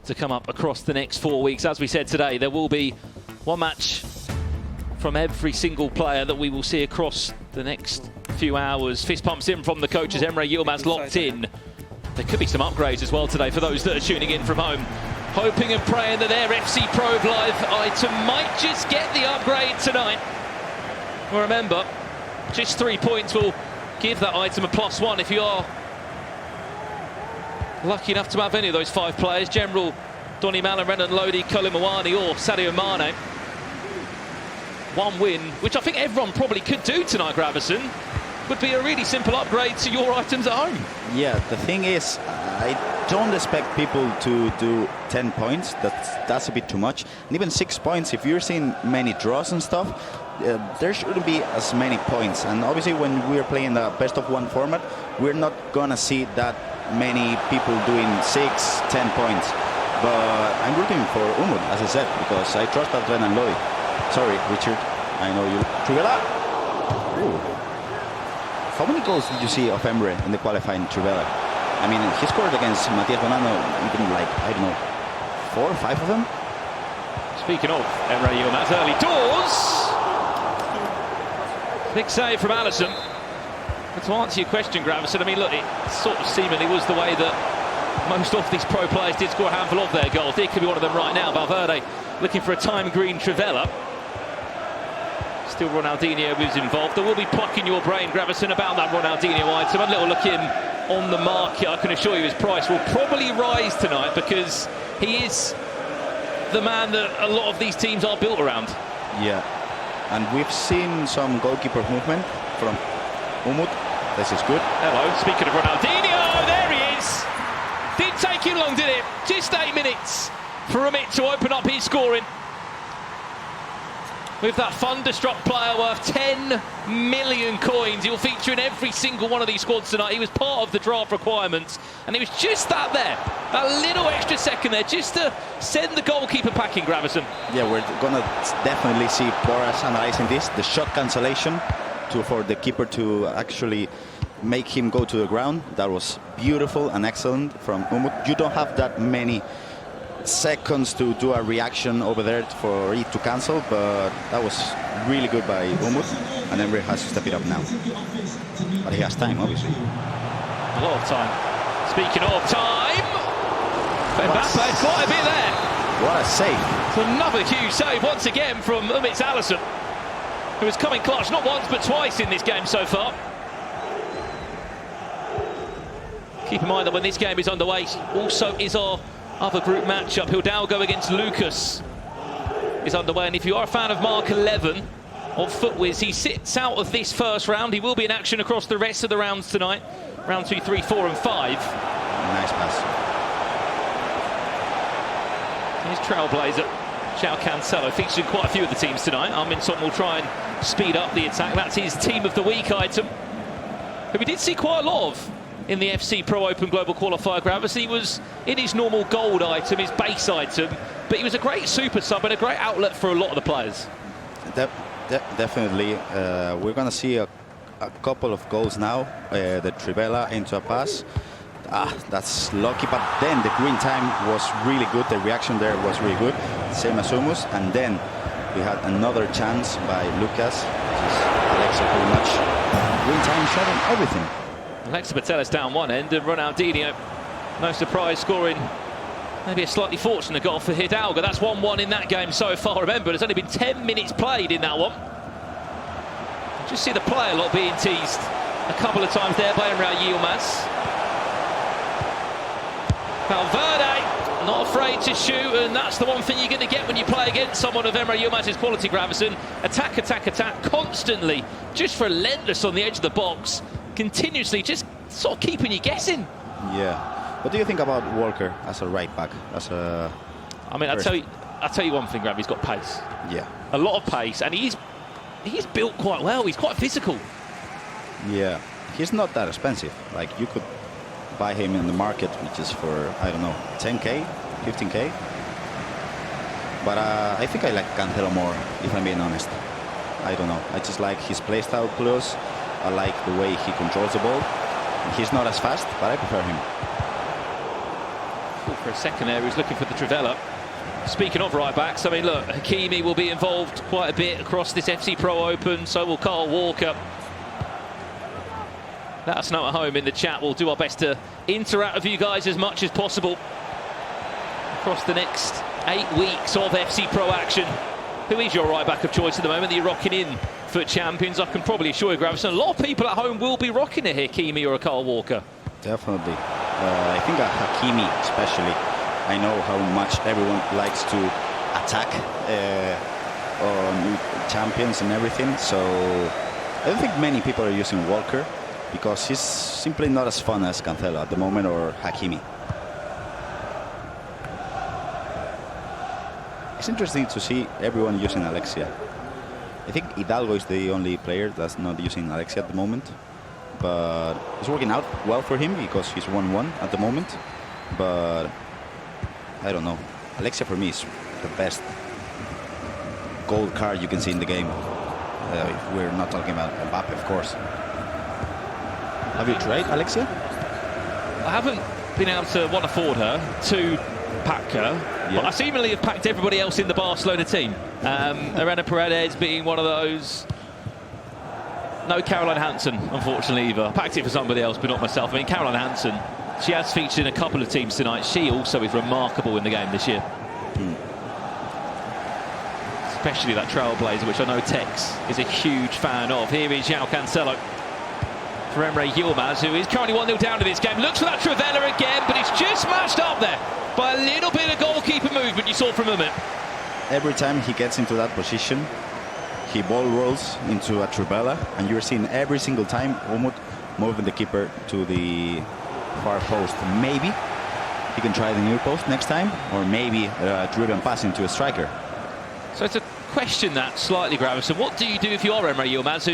to come up across the next 4 weeks. As we said today, there will be one match from every single player that we will see across the next few hours. Fist pumps in from the coaches. EmreYilmaz locked in. There could be some upgrades as well today for those that are tuning in from home, hoping and praying that their FC Pro Live item might just get the upgrade tonight. Well, remember, just 3 points will give that item a +1 if you are lucky enough to have any of those 5 players: General, Donny Mallon, Renan Lodi, Colin Mawani or Sadio Mane. One win, which I think everyone probably could do tonight, Gravison, would be a really simple upgrade to your items at home. Yeah, the thing is, I don't expect people to do 10 points. That's a bit too much. And even 6 points, if you're seeing many draws and stuff, there shouldn't be as many points. And obviously when we're playing the best-of-1 format, we're not gonna see that many people doing 6, 10 points. But I'm rooting for Umut, as I said, because I trust that Renan Lodi. Sorry, Richard, I know you. Trivela. Ooh. How many goals did you see of Emre in the qualifying Trivela? I mean, he scored against Matias Bonanno, even like, I don't know, 4 or 5 of them? Speaking of EmreYilmaz, early doors. Big save from Alisson. But to answer your question, Gravison, I mean, look, it sort of seemingly was the way that most of these pro players did score a handful of their goals. It could be one of them right now. Valverde looking for a time green Trivela. Still Ronaldinho who's involved. There will be plucking your brain, Gravison, about that Ronaldinho item. A little look in on the market. I can assure you his price will probably rise tonight because he is the man that a lot of these teams are built around. Yeah, and we've seen some goalkeeper movement from Umut. This is good. Hello, speaking of Ronaldinho, there he is. Didn't take him long, did it? Just 8 minutes for Umut to open up his scoring. With that thunderstruck player worth 10 million coins. He'll feature in every single one of these squads tonight. He was part of the draft requirements, and it was just that little extra second there, just to send the goalkeeper packing, Gravison. Yeah, we're gonna definitely see Boras analyzing this, the shot cancellation for the keeper to actually make him go to the ground. That was beautiful and excellent from Umut. You don't have that many seconds to do a reaction over there for it to cancel, but that was really good by Umut, and Emre has to step it up now. But he has time, obviously. A lot of time. Speaking of time, Mbappe, quite a bit there. What a save. It's another huge save once again from Umut Alisson, who has come in clutch not once but twice in this game so far. Keep in mind that when this game is underway, also is our other group matchup. Hidalgo against Lucas is underway, and if you are a fan of Mark 11 of FootWiz, he sits out of this first round. He will be in action across the rest of the rounds tonight. Round 2, 3, 4 and 5. Nice pass. Here's Trailblazer. João Cancelo features in quite a few of the teams tonight. Armin Son will try and speed up the attack. That's his team of the week item, who we did see quite a lot of in the FC Pro Open Global Qualifier. Gravis, he was in his normal gold item, his base item, but he was a great super sub and a great outlet for a lot of the players. Definitely. We're going to see a couple of goals now. The Trivela into a pass. That's lucky, but then the green time was really good. The reaction there was really good, same as Umut. And then we had another chance by Lucas, which is Alexa pretty much. Green time showing everything. Alexa Patelis down one end, and Ronaldinho, no surprise, scoring maybe a slightly fortunate goal for Hidalgo. That's 1-1 in that game so far. Remember, there's only been 10 minutes played in that one. Just see the player lot being teased a couple of times there by EmreYilmaz. Valverde, not afraid to shoot, and that's the one thing you're going to get when you play against someone of EmreYilmaz's quality, Gravison. Attack, attack, attack, constantly, just relentless on the edge of the box. Continuously just sort of keeping you guessing. Yeah. What do you think about Walker as a right back? I mean, I'll tell you one thing, Grav, he's got pace. Yeah. A lot of pace, and he's built quite well. He's quite physical. Yeah. He's not that expensive. Like, you could buy him in the market, which is for, I don't know, 10k, 15k. But I think I like Cancelo more, if I'm being honest. I don't know. I just like his playstyle plus. I like the way he controls the ball. He's not as fast, but I prefer him. Thought for a second there he was looking for the Trivela. Speaking of right-backs, I mean, look, Hakimi will be involved quite a bit across this FC Pro Open, so will Kyle Walker. Let us know at home in the chat. We'll do our best to interact with you guys as much as possible across the next 8 weeks of FC Pro action. Who is your right-back of choice at the moment that you're rocking in for champions? I can probably assure you, Gravison, a lot of people at home will be rocking a Hakimi or a Kyle Walker. Definitely. I think a Hakimi especially. I know how much everyone likes to attack on champions and everything, so I don't think many people are using Walker because he's simply not as fun as Cancelo at the moment or Hakimi. It's interesting to see everyone using Alexia. I think Hidalgo is the only player that's not using Alexia at the moment, but it's working out well for him because he's 1-1 at the moment, but I don't know. Alexia for me is the best gold card you can see in the game. If we're not talking about Mbappe, of course. Have you tried Alexia? I haven't been able to afford her to pack her, but I seemingly have packed everybody else in the Barcelona team. Arena Paredes being one of those. No Caroline Hansen, unfortunately, either. I packed it for somebody else, but not myself. I mean, Caroline Hansen, she has featured in a couple of teams tonight. She also is remarkable in the game this year. Especially that trailblazer, which I know Tex is a huge fan of. Here is João Cancelo for EmreYilmaz, who is currently 1-0 down to this game. Looks for that Trivela again, but it's just matched up there by a little bit of goalkeeper movement you saw from Umut. Every time he gets into that position, he ball rolls into a Trivela, and you're seeing every single time Umut moving the keeper to the far post. Maybe he can try the near post next time, or maybe a driven pass into a striker. So to question that slightly, Gravison, what do you do if you are EmreYilmaz,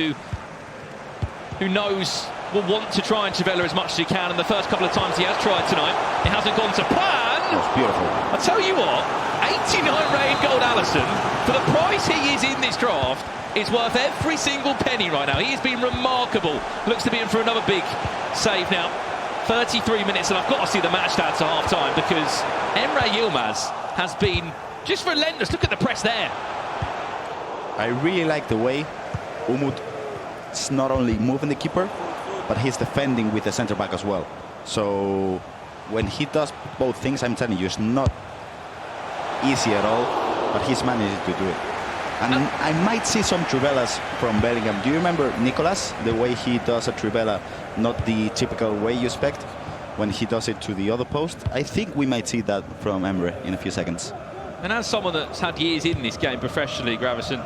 who knows will want to try and Trivela as much as he can, and the first couple of times he has tried tonight, it hasn't gone to plan? That's beautiful. I tell you what, 89 rated gold Alisson, for the price he is in this draft, is worth every single penny right now. He has been remarkable. Looks to be in for another big save now. 33 minutes, and I've got to see the match stats at half-time because EmreYilmaz has been just relentless. Look at the press there. I really like the way Umut is not only moving the keeper, but he's defending with the centre-back as well. So when he does both things, I'm telling you, it's not easy at all, but he's managed to do it. And I might see some Trivelas from Bellingham. Do you remember Nicolas? The way he does a Trivela, not the typical way you expect, when he does it to the other post. I think we might see that from Emre in a few seconds. And as someone that's had years in this game professionally, Gravison,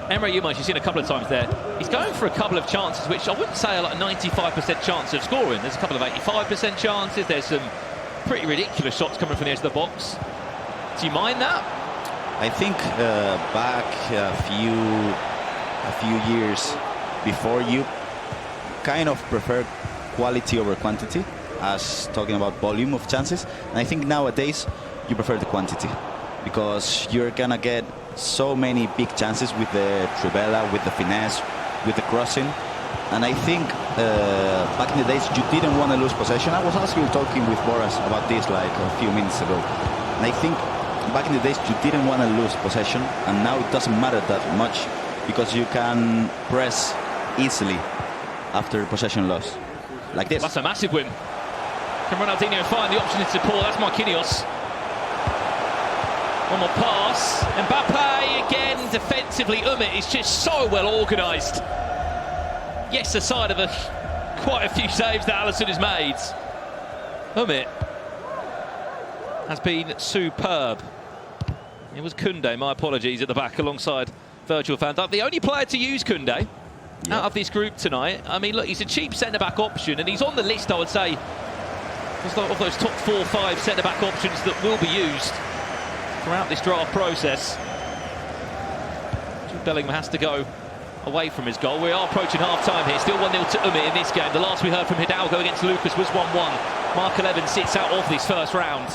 EmreYilmaz, you've seen a couple of times there, he's going for a couple of chances, which I wouldn't say are like a 95% chance of scoring. There's a couple of 85% chances. There's some pretty ridiculous shots coming from the edge of the box. Do you mind that? I think back a few years before, you kind of prefer quality over quantity, as talking about volume of chances. And I think nowadays you prefer the quantity, because you're gonna get so many big chances with the Trivela, with the finesse, with the crossing. And I think back in the days you didn't want to lose possession. I was actually talking with Boras about this like a few minutes ago, and I think back in the days you didn't want to lose possession, and now it doesn't matter that much because you can press easily after possession loss, like this. That's a massive win. Can Ronaldinho find the option into Paul? That's Marquinhos. One more pass. Mbappe again defensively. Umut is just so well organised. Yes, aside of quite a few saves that Alisson has made, Umut has been superb. It was Koundé, my apologies, at the back alongside Virgil van Dijk. The only player to use Koundé out of this group tonight. I mean, look, he's a cheap centre-back option, and he's on the list, I would say, of those top 4 or 5 centre-back options that will be used throughout this draft process. Jude Bellingham has to go away from his goal. We are approaching half-time here. Still 1-0 to Umut in this game. The last we heard from Hidalgo against Lucas was 1-1. Mark 11 sits out of this first round.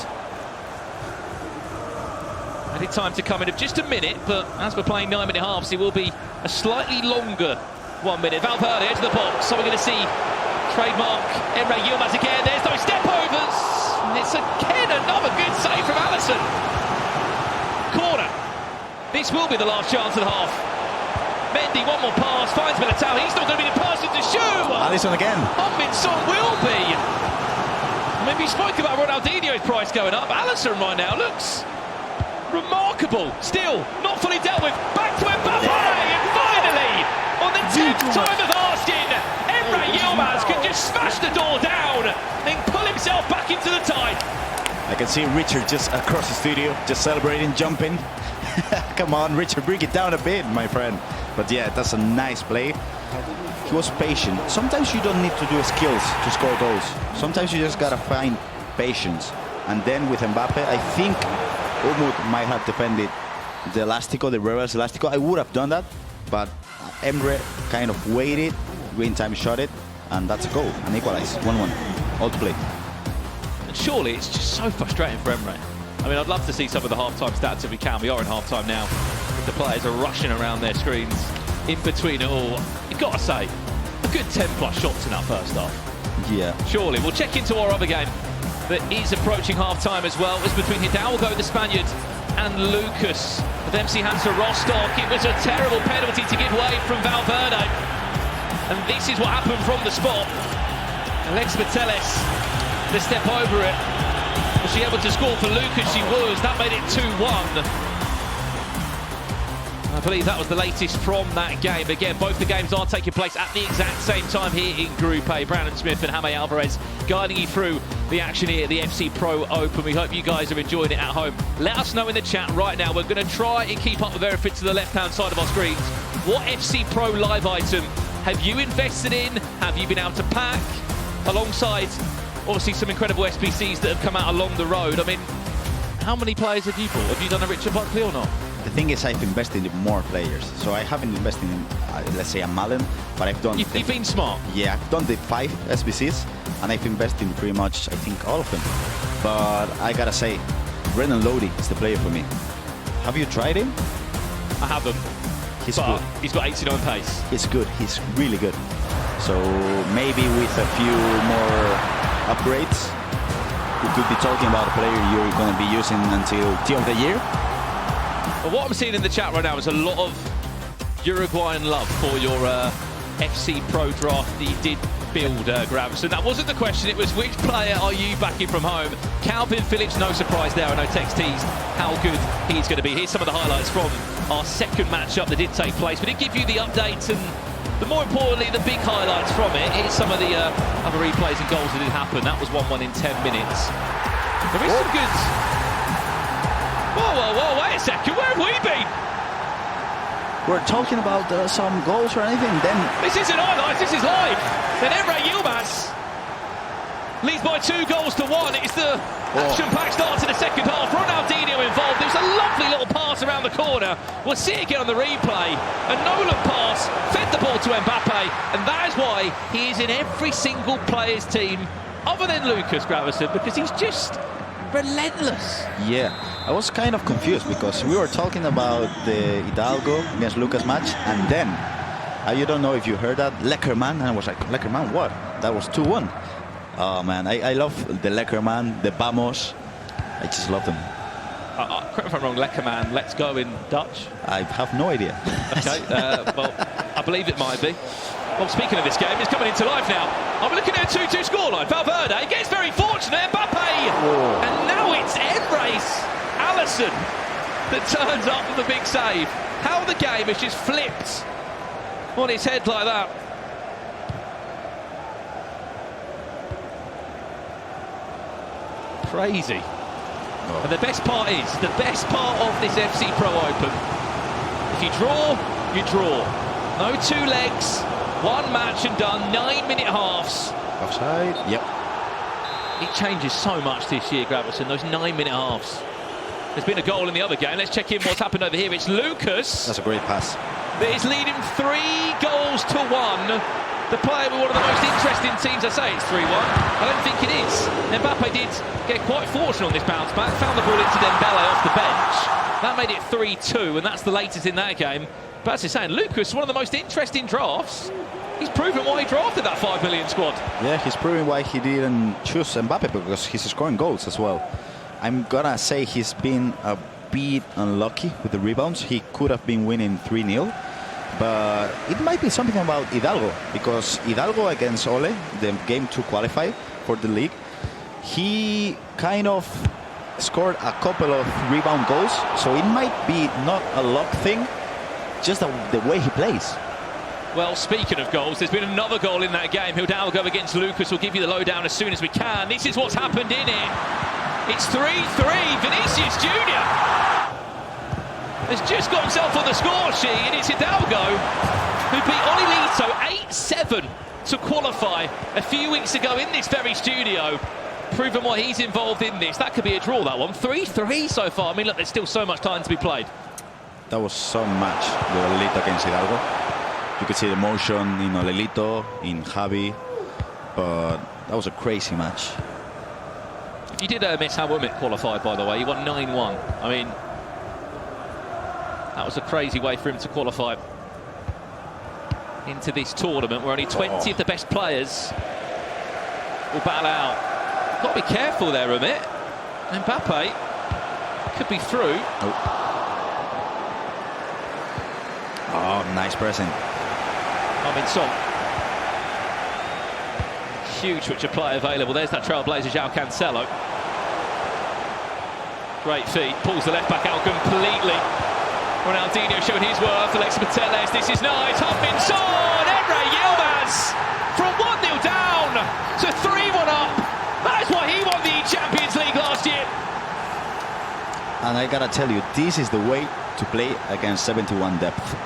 Added time to come in of just a minute, but as we're playing 9-minute halves, it will be a slightly longer 1 minute. Valverde into the box, so we're going to see trademark EmreYilmaz again. There's those step overs. And it's again another good save from Alisson. Corner. This will be the last chance of the half. Mendy, one more pass, finds Militao. He's not going to be the person to shoot. Alisson again. Hopkinson will be. I mean, we spoke about Ronaldinho's price going up. Alisson right now looks remarkable. Still, not fully dealt with. Back to Mbappe. And finally, on the 10th time of asking, EmreYilmaz can just smash the door down and pull himself back into the tie. I can see Richard just across the studio, just celebrating, jumping. Come on, Richard, bring it down a bit, my friend. But yeah, that's a nice play. He was patient. Sometimes you don't need to do skills to score goals. Sometimes you just gotta find patience. And then with Mbappe, I think Umut might have defended the Elastico, the reverse Elastico. I would have done that, but Emre kind of waited, green time shot it, and that's a goal, an equalize, 1-1, all to play. And surely it's just so frustrating for Emre. I mean, I'd love to see some of the half-time stats if we can. We are in half-time now. The players are rushing around their screens in between it all. You've got to say, a good 10-plus shots in that first half. Yeah. Surely. We'll check into our other game that is approaching half-time as well. It was between Hidalgo, the Spaniard, and Lucas with MC Hansa Rostock. It was a terrible penalty to give way from Valverde. And this is what happened from the spot. Alex Mateles, the step over it. Was she able to score for Lucas? She was. That made it 2-1. I believe that was the latest from that game. Again, both the games are taking place at the exact same time here in Group A. Brandon Smith and Jaime Alvarez guiding you through the action here at the FC Pro Open. We hope you guys are enjoying it at home. Let us know in the chat right now. We're going to try and keep up with everything to the left-hand side of our screens. What FC Pro live item have you invested in? Have you been able to pack? Alongside, obviously, some incredible SBCs that have come out along the road. I mean, how many players have you bought? Have you done a Richard Buckley or not? The thing is, I've invested in more players. So I haven't invested in, let's say, a Malin, but I've done... You've been smart. Yeah, I've done the 5 SBCs, and I've invested in pretty much, I think, all of them. But I gotta say, Brennan Lodi is the player for me. Have you tried him? I haven't. He's good. He's got 89 pace. He's good. He's really good. So maybe with a few more upgrades, we could be talking about a player you're going to be using until team of the year. Well, what I'm seeing in the chat right now is a lot of Uruguayan love for your FC Pro draft that you did build, Gravis. And that wasn't the question, it was which player are you backing from home? Calvin Phillips, no surprise there. I know Tex teased how good he's going to be. Here's some of the highlights from our second matchup that did take place. We did give you the updates and more importantly, the big highlights from it is some of the other replays and goals that did happen. That was 1-1 in 10 minutes. There is some good... Whoa, wait a second, where have we been? We're talking about some goals or anything, then... This isn't highlights, this is live. Then EmreYilmaz leads by 2 goals to 1. It's the action-packed start to the second half. Ronaldinho involved. There's a lovely little pass around the corner. We'll see it again on the replay. A no-look pass, fed the ball to Mbappe, and that is why he is in every single player's team, other than Lucas Gravison, because he's just relentless. Yeah, I was kind of confused because we were talking about the Hidalgo against Lucas match, and then, you don't know if you heard that, Leckerman, and I was like, Leckerman, what? That was 2-1. Oh man, I love the Leckerman, the Vamos. I just love them. Correct me if I'm wrong, Leckerman, let's go in Dutch? I have no idea. Okay, well, I believe it might be. Well, speaking of this game, it's coming into life now. I'm looking at a 2-2 scoreline. Valverde gets very fortunate. Mbappe! Whoa. And now it's Emre's Alisson that turns up with the big save. How the game has just flipped on its head like that. Crazy. Oh. And the best part of this FC Pro Open, if you draw, you draw. No 2 legs, 1 match and done, 9-minute halves. Offside, yep. It changes so much this year, Gravison, those 9-minute halves. There's been a goal in the other game. Let's check in what's happened over here. It's Lucas. That's a great pass. That is leading 3 goals to 1. The player with one of the most interesting teams, I say it's 3-1. I don't think it is. Mbappe did get quite fortunate on this bounce back, found the ball into Dembele off the bench. That made it 3-2, and that's the latest in that game. But as you're saying, Lucas, one of the most interesting drafts He's proven why he drafted that 5 million squad. Yeah, he's proving why he didn't choose Mbappe, because he's scoring goals as well. I'm gonna say he's been a bit unlucky with the rebounds. He could have been winning 3-0, but it might be something about Hidalgo, because Hidalgo against Ole, the game to qualify for the league, he kind of scored a couple of rebound goals, so it might be not a luck thing, just the way he plays. Well, speaking of goals, there's been another goal in that game. Hidalgo against Lucas. We'll give you the lowdown as soon as we can. This is what's happened in it. It's 3-3. Vinicius Jr. has just got himself on the score sheet, and it's Hidalgo who beat Olilito 8-7 to qualify a few weeks ago in this very studio. Proving why he's involved in this. That could be a draw, that one. 3-3 so far. I mean, look, there's still so much time to be played. That was so much, the Olilito against Hidalgo. You could see the emotion in Olilito, in Javi, but that was a crazy match. You did miss how Umut qualified, by the way. He won 9-1. I mean, that was a crazy way for him to qualify into this tournament, where only 20 of the best players will battle out. Got to be careful there, Umut. Mbappe could be through. Oh, nice pressing. I mean, Song. Huge switch of play available. There's that trailblazer, João Cancelo. Great feet. Pulls the left back out completely. Ronaldinho showing his worth. Alexis Mateles. This is nice. Hutchinson. EmreYilmaz from 1-0 down to 3-1 up. That is why he won the Champions League last year. And I gotta tell you, this is the way to play against 71 depth,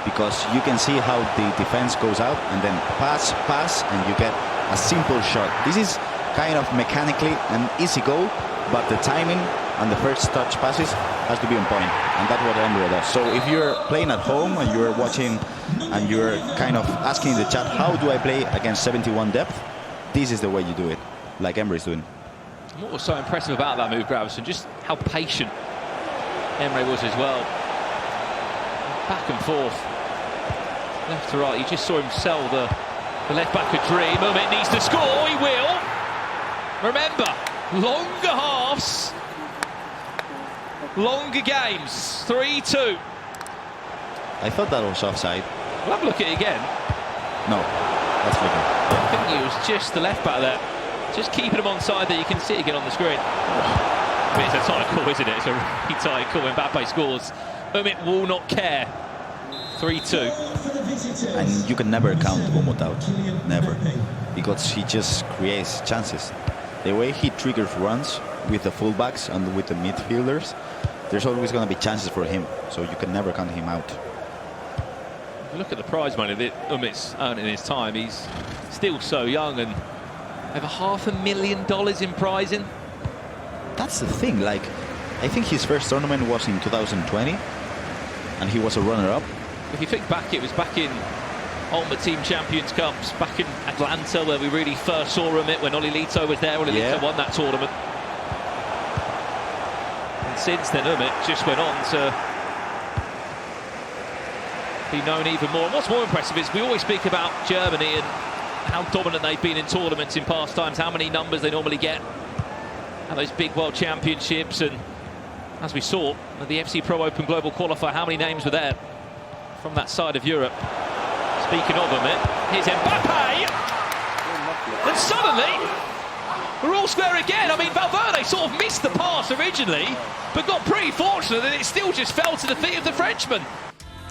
because you can see how the defense goes out and then pass, and you get a simple shot. This is kind of mechanically an easy goal, but the timing and the first touch passes has to be on point, and that's what Emre does. So if you're playing at home and you're watching and you're kind of asking in the chat, how do I play against 71 depth? This is the way you do it, like Emre is doing. And what was so impressive about that move, Gravison, just how patient Emre was as well. Back and forth, left to right. You just saw him sell the left back a dream. Umut needs to score. He will. Remember, longer halves, longer games. 3-2. I thought that was offside. We'll have a look at it again. No, that's flicking. I think it was just the left back there, just keeping him onside there. You can see it again on the screen. I mean, it's a tight call, isn't it? It's a really tight call when Mbappe scores. Umut will not care. 3-2. And you can never count Umut out, never, because he just creates chances. The way he triggers runs with the fullbacks and with the midfielders, there's always going to be chances for him, so you can never count him out. Look at the prize money that Umut's earned in his time. He's still so young, and over $500,000 in prizing. That's the thing, like, I think his first tournament was in 2020, and he was a runner-up. If you think back, it was back in Ultimate Team Champions Cups, back in Atlanta, where we really first saw Umut when Olilito was there. Olilito won that tournament. And since then, Umut just went on to be known even more. And what's more impressive is we always speak about Germany and how dominant they've been in tournaments in past times, how many numbers they normally get at those big world championships. And as we saw at the FC Pro Open Global Qualifier, how many names were there from that side of Europe. Speaking of Umut, here's Mbappe, and suddenly we're all square again. I mean, Valverde sort of missed the pass originally, but got pretty fortunate that it still just fell to the feet of the Frenchman.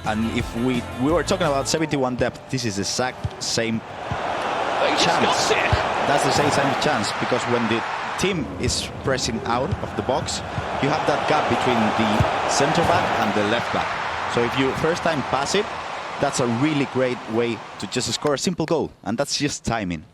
And if we were talking about 71 depth, this is the exact same chance. That's the same chance, because when the team is pressing out of the box, you have that gap between the centre back and the left back. So if you first time pass it, that's a really great way to just score a simple goal, and that's just timing.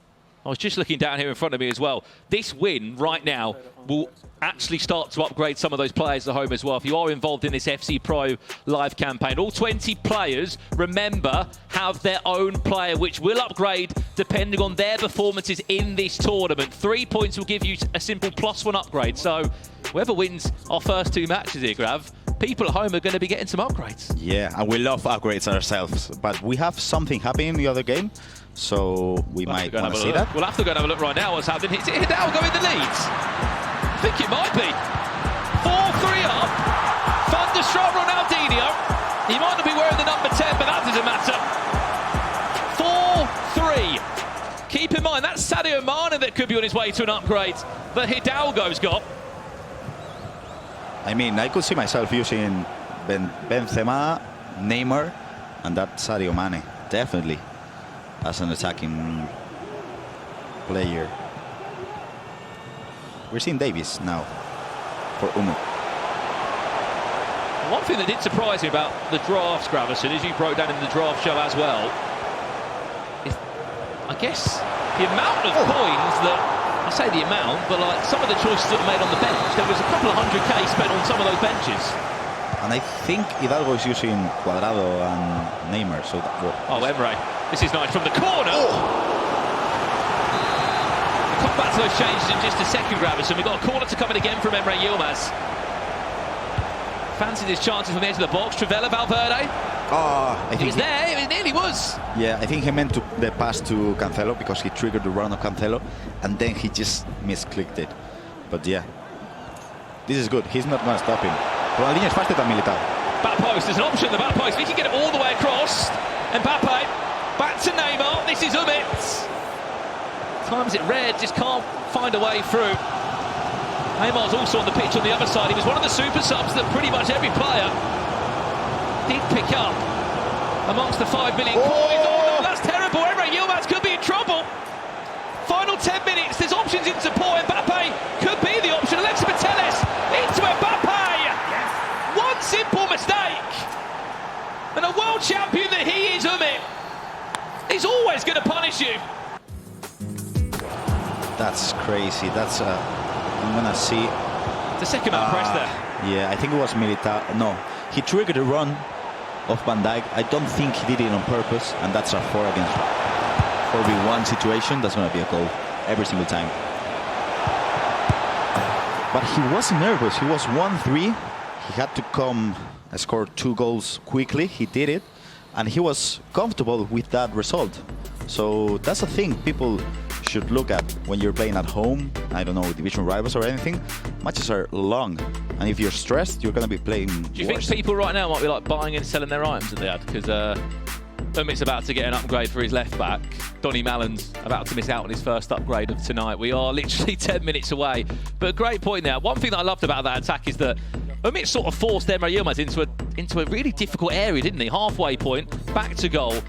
I was just looking down here in front of me as well. This win right now will actually start to upgrade some of those players at home as well. If you are involved in this FC Pro live campaign, all 20 players, remember, have their own player, which will upgrade depending on their performances in this tournament. 3 points will give you a simple +1 upgrade. So whoever wins our first 2 matches here, Grav, people at home are going to be getting some upgrades. Yeah, and we love upgrades ourselves, but we have something happening in the other game, so we might want to see that. We'll have to go and have a look right now what's happening. Is it Hidalgo in the lead? I think it might be. 4-3 up. Thunderstruck Ronaldinho. He might not be wearing the number 10, but that doesn't matter. 4-3. Keep in mind, that's Sadio Mane that could be on his way to an upgrade that Hidalgo's got. I mean, I could see myself using Benzema, Neymar, and that Sadio Mane, definitely, as an attacking player. We're seeing Davies now for Umut. One thing that did surprise me about the drafts, Gravison, as you broke down in the draft show as well, is, I guess, the amount of coins that, I say the amount, but like some of the choices that were made on the bench, there was a couple of 100k spent on some of those benches. And I think Hidalgo is using Cuadrado and Neymar, so that Emre, this is nice from the corner. We'll come back to those changes in just a second, Gravison. We've got a corner to come in again from EmreYilmaz. Fancied his chances from the edge of the box. Travella, Valverde. I think he was there, it nearly was. Yeah, I think he meant the pass to Cancelo because he triggered the run of Cancelo and then he just misclicked it. But yeah, this is good. He's not going to stop him. Ronaldinho is faster than Militao. Back post, there's an option, the back post. If he can get it all the way across. Mbappe, back to Neymar. This is Umut. Times it red, just can't find a way through. Neymar's also on the pitch on the other side. He was one of the super subs that pretty much every player did pick up amongst the 5 million coins. Oh, no, that's terrible. EmreYilmaz could be in trouble. Final 10 minutes. There's options in support. Mbappe could be the option. Alexis Matelis into Mbappe. One simple mistake. And a world champion that he is, Umut, he's always going to punish you. That's crazy. That's I'm gonna see. The second man press there. Yeah, I think it was Militao. No, he triggered a run of Van Dijk. I don't think he did it on purpose, and that's a 4v1 situation. That's gonna be a goal every single time. But he wasn't nervous. He was 1-3. He had to come and score 2 goals quickly. He did it, and he was comfortable with that result. So that's a thing people should look at when you're playing at home. I don't know, division rivals or anything. Matches are long, and if you're stressed, you're going to be playing Do you think people right now might be like buying and selling their items that they had? Because Umut's about to get an upgrade for his left back. Donny Mallon's about to miss out on his first upgrade of tonight. We are literally 10 minutes away. But great point there. One thing that I loved about that attack is that Umut sort of forced EmreYilmaz into a really difficult area, didn't he? Halfway point, back to goal.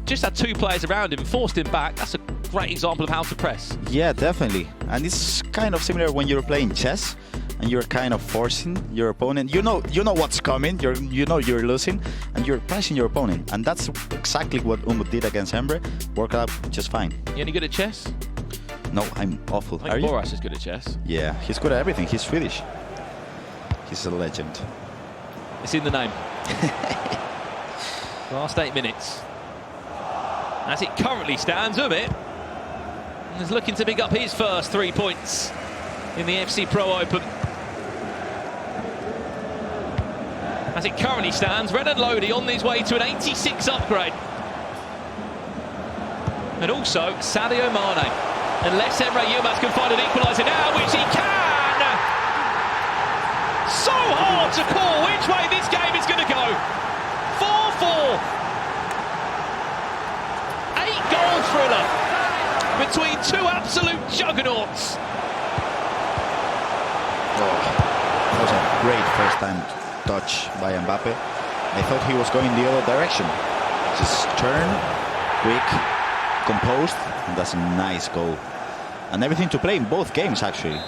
Just had 2 players around him, forced him back. That's a great example of how to press. Yeah, definitely. And it's kind of similar when you're playing chess and you're kind of forcing your opponent. You know what's coming. You know you're losing, and you're pressing your opponent. And that's exactly what Umut did against Emre. Worked out just fine. You any good at chess? No, I'm awful. I think Boras is good at chess. Yeah, he's good at everything. He's Swedish. He's a legend. It's in the name. Last 8 minutes. As it currently stands, Umut is looking to pick up his first 3 points in the FC Pro Open. As it currently stands, Renan Lodi on his way to an 86 upgrade. And also Sadio Mane. Unless EmreYilmaz can find an equaliser now, which he can! So hard to call which way this game is going to go. 4-4. 8-goal thriller between 2 absolute juggernauts. That was a great first-time touch by Mbappe. I thought he was going the other direction. Just turn, quick, composed, and that's a nice goal. And everything to play in both games, actually.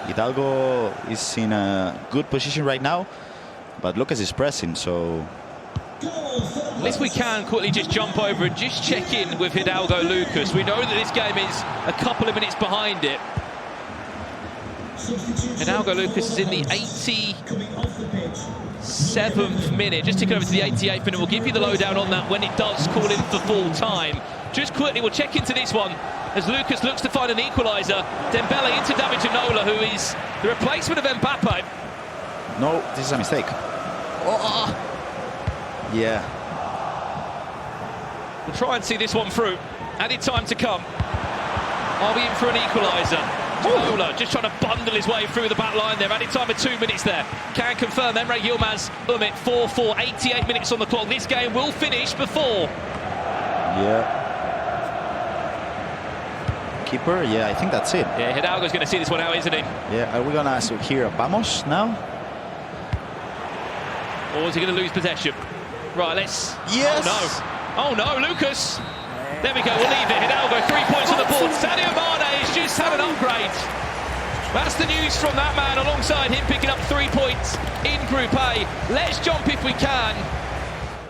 Hidalgo is in a good position right now, but Lucas is pressing, so... If we can quickly just jump over and just check in with Hidalgo Lucas. We know that this game is a couple of minutes behind it. Hidalgo Lucas is in the 87th minute. Just tick over to the 88th minute. We'll give you the lowdown on that when it does call in for full time. Just quickly, we'll check into this one as Lucas looks to find an equaliser. Dembele into David Ginola, who is the replacement of Mbappe. No, this is a mistake. Yeah. We'll try and see this one through. Added time to come. Are we in for an equaliser? Jola just trying to bundle his way through the back line there. Added time of 2 minutes there. Can confirm EmreYilmaz, Umut 4-4, 88 minutes on the clock. This game will finish before. Yeah. Keeper, yeah, I think that's it. Yeah, Hidalgo's going to see this one out, isn't he? Yeah, are we going to hear a vamos now? Or is he going to lose possession? Right, let's... Yes! Oh no, Lucas! There we go, we'll leave it. Hidalgo, 3 points on the board. Sadio Mane has just had an upgrade. That's the news from that man, alongside him picking up 3 points in Group A. Let's jump if we can.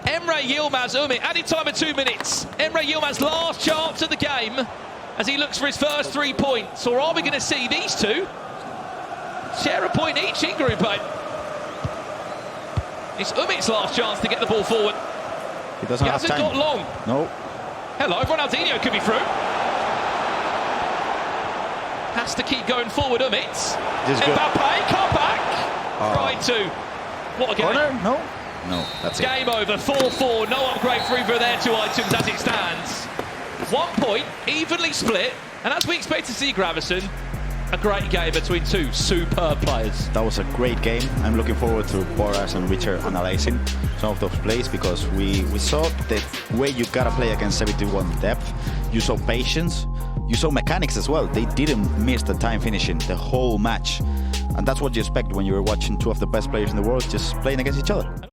EmreYilmaz, Umut, added time of 2 minutes. EmreYilmaz last chance of the game as he looks for his first 3 points. Or are we going to see these two share a point each in Group A? It's Umut's last chance to get the ball forward. He doesn't have time. He hasn't got long. No. Hello, Ronaldinho could be through. Has to keep going forward, Umut. Mbappe, come back. Right to. What a game. Corner? No. No, that's it. Game over, 4-4. No upgrade for either of their 2 items as it stands. 1 point, evenly split. And as we expect to see, Gravison, a great game between 2 superb players. That was a great game. I'm looking forward to Boras and Richard analyzing some of those plays, because we saw the way you gotta play against 71 depth. You saw patience, you saw mechanics as well. They didn't miss the time finishing the whole match, and that's what you expect when you're watching 2 of the best players in the world just playing against each other.